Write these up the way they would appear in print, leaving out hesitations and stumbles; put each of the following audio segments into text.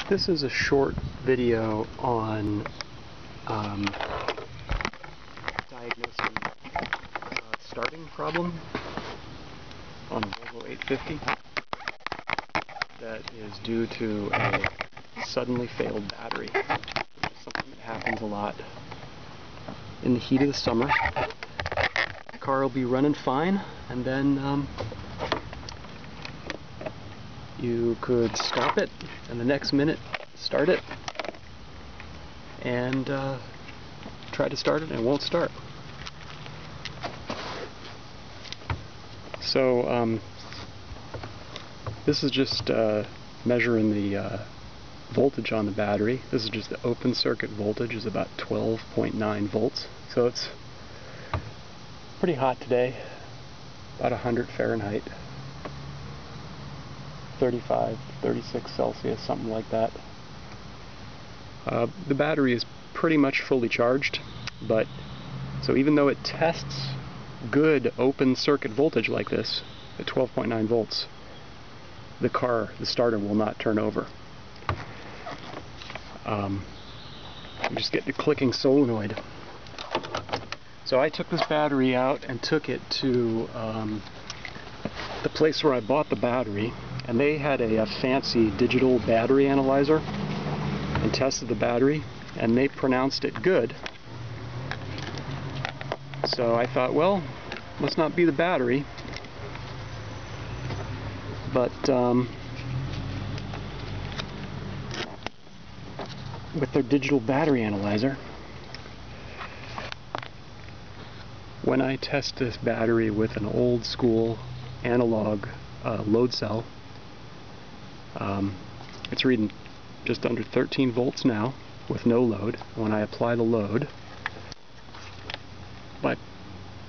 This is a short video on diagnosing a starting problem on a Volvo 850 that is due to a suddenly failed battery, which is something that happens a lot in the heat of the summer. The car will be running fine, and then you could stop it and the next minute start it and try to start it and it won't start. So this is just measuring the voltage on the battery. This is just the open circuit voltage, is about 12.9 volts. So it's pretty hot today, about 100 Fahrenheit. 35, 36 Celsius, something like that. The battery is pretty much fully charged, but so even though it tests good open circuit voltage like this at 12.9 volts, the starter will not turn over. You just get the clicking solenoid. So I took this battery out and took it to the place where I bought the battery, and they had a fancy digital battery analyzer and tested the battery, and they pronounced it good. So I thought, well, must not be the battery, but with their digital battery analyzer, when I test this battery with an old school analog load cell, it's reading just under 13 volts now with no load. When I apply the load by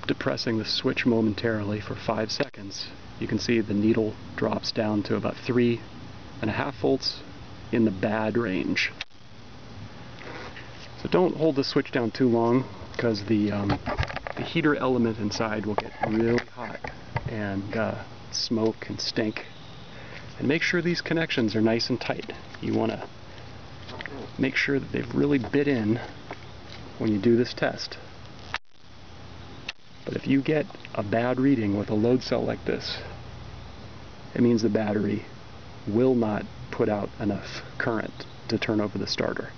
depressing the switch momentarily for 5 seconds, you can see the needle drops down to about 3.5 volts in the bad range. So don't hold the switch down too long, because the heater element inside will get really hot and smoke and stink. And make sure these connections are nice and tight. You want to make sure that they've really bit in when you do this test. But if you get a bad reading with a load cell like this, it means the battery will not put out enough current to turn over the starter.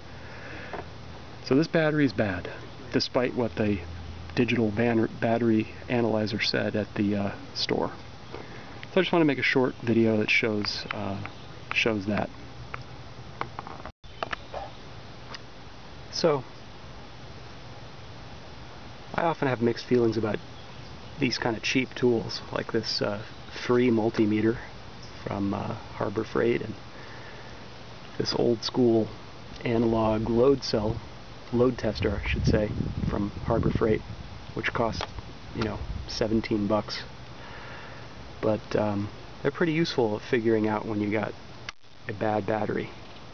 So this battery is bad, despite what the digital battery analyzer said at the store. So I just want to make a short video that shows that. So I often have mixed feelings about these kind of cheap tools, like this free multimeter from Harbor Freight, and this old school analog load tester, I should say, from Harbor Freight, which costs, 17 bucks. But they're pretty useful at figuring out when you got a bad battery.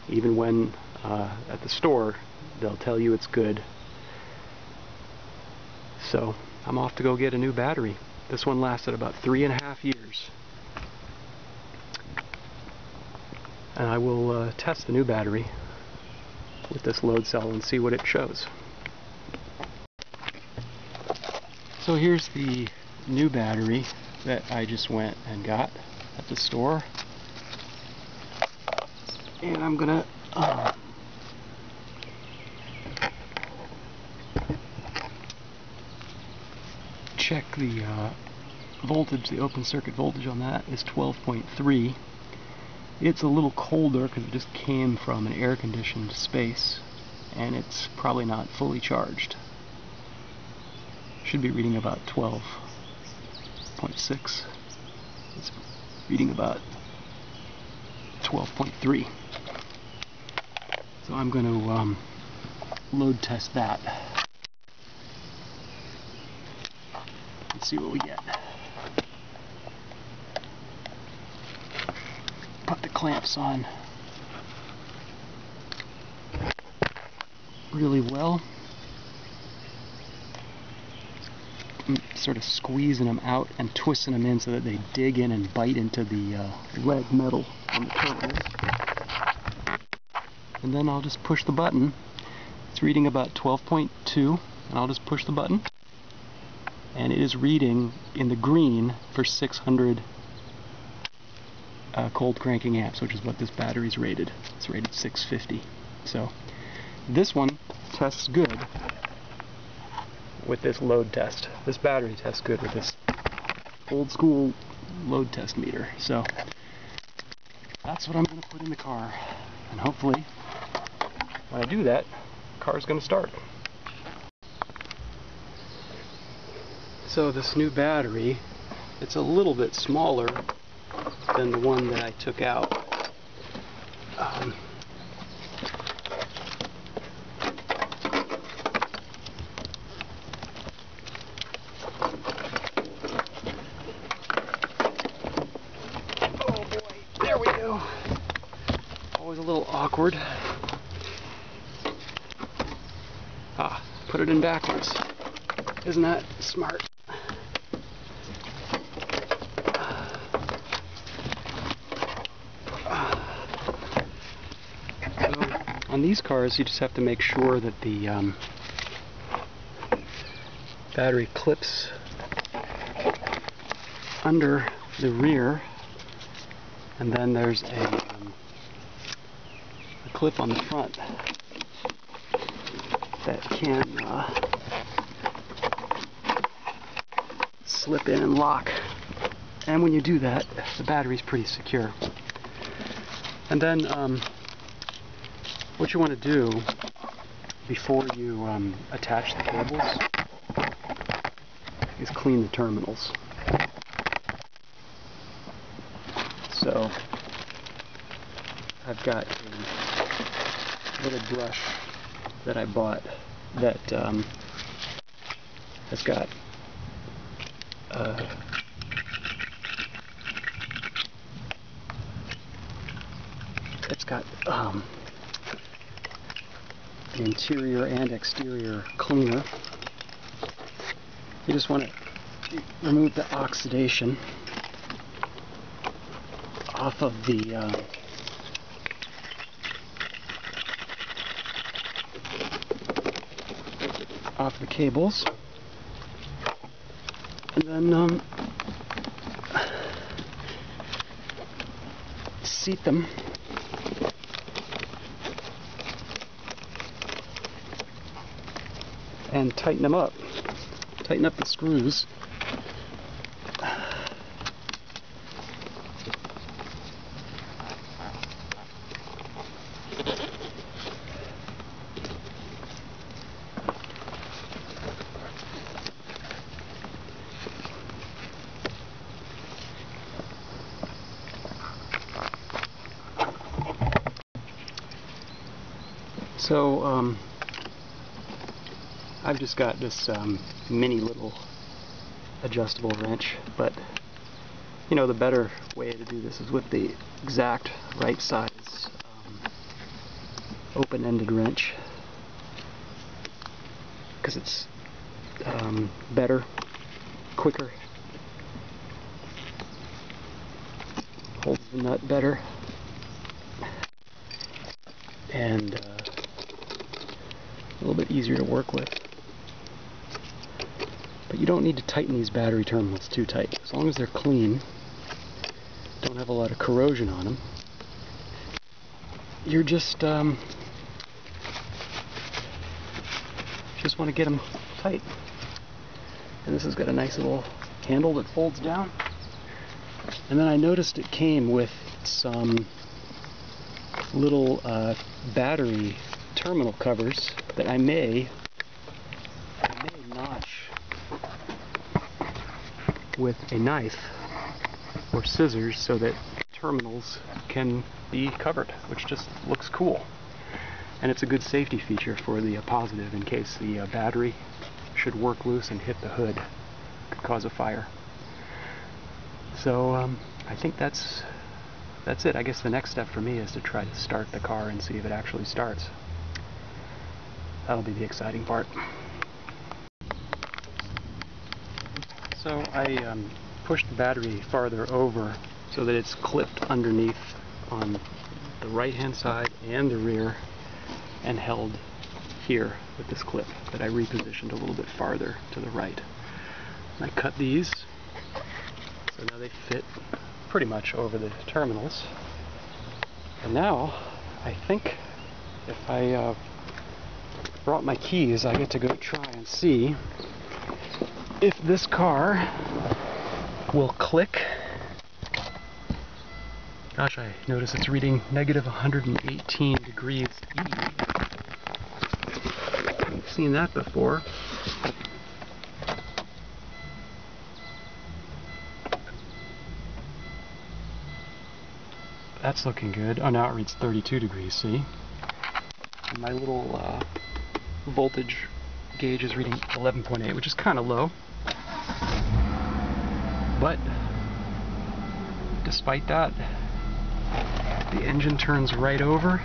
Even when at the store they'll tell you it's good. So I'm off to go get a new battery. This one lasted about 3.5 years. And I will test the new battery with this load cell and see what it shows. So here's the new battery that I just went and got at the store, and I'm gonna check the voltage. The open circuit voltage on that is 12.3. It's a little colder because it just came from an air-conditioned space, and it's probably not fully charged. Should be reading about 12.6. It's reading about 12.3. So I'm going to load test that and see what we get. Put the clamps on really well. Sort of squeezing them out and twisting them in so that they dig in and bite into the lead metal on the terminals. and then I'll just push the button. It's reading about 12.2, and I'll just push the button, and it is reading in the green for 600 cold cranking amps, which is what this battery's rated. It's rated 650. So this one tests good with this load test. This battery tests good with this old school load test meter. So that's what I'm going to put in the car, and hopefully when I do that, the car's going to start. So this new battery, it's a little bit smaller than the one that I took out. Oh boy, there we go. Always a little awkward. Put it in backwards. Isn't that smart? On these cars, you just have to make sure that the battery clips under the rear, and then there's a clip on the front that can slip in and lock. And when you do that, the battery's pretty secure. And then what you want to do before you attach the cables is clean the terminals. So I've got a little brush that I bought that has got the interior and exterior cleaner. You just want to remove the oxidation off of the cables, and then seat them and tighten them up. Tighten up the screws. So I've just got this mini little adjustable wrench, but you know, the better way to do this is with the exact right size open-ended wrench, because it's better, quicker, holds the nut better, and a little bit easier to work with. But you don't need to tighten these battery terminals too tight. As long as they're clean, don't have a lot of corrosion on them, you're just want to get them tight. And this has got a nice little handle that folds down. And then I noticed it came with some little battery terminal covers that I may notch with a knife or scissors so that terminals can be covered, which just looks cool. And it's a good safety feature for the positive in case the battery should work loose and hit the hood. Could cause a fire. So I think that's it. I guess the next step for me is to try to start the car and see if it actually starts. That'll be the exciting part. So I pushed the battery farther over so that it's clipped underneath on the right hand side and the rear and held here with this clip that I repositioned a little bit farther to the right. And I cut these, so now they fit pretty much over the terminals. And now, I think if I brought my keys, I get to go try and see if this car will click. Gosh, I notice it's reading negative 118 degrees E. I've seen that before. That's looking good. Oh, now it reads 32 degrees, see? And my little voltage gauge is reading 11.8, which is kind of low. But despite that, the engine turns right over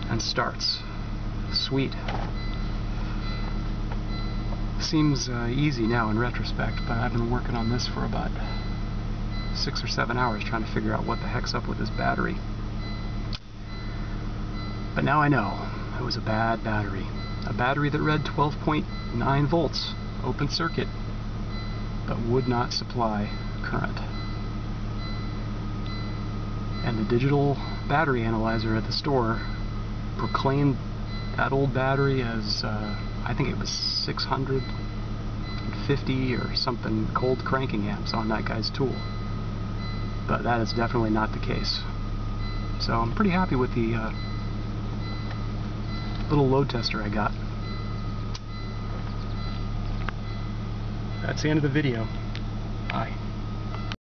and starts. Sweet. Seems easy now in retrospect, but I've been working on this for about 6 or 7 hours trying to figure out what the heck's up with this battery. But now I know it was a bad battery. A battery that read 12.9 volts, open circuit, but would not supply current. And the digital battery analyzer at the store proclaimed that old battery as, I think it was 650 or something cold cranking amps on that guy's tool. But that is definitely not the case. So I'm pretty happy with the little load tester I got. That's the end of the video. Bye.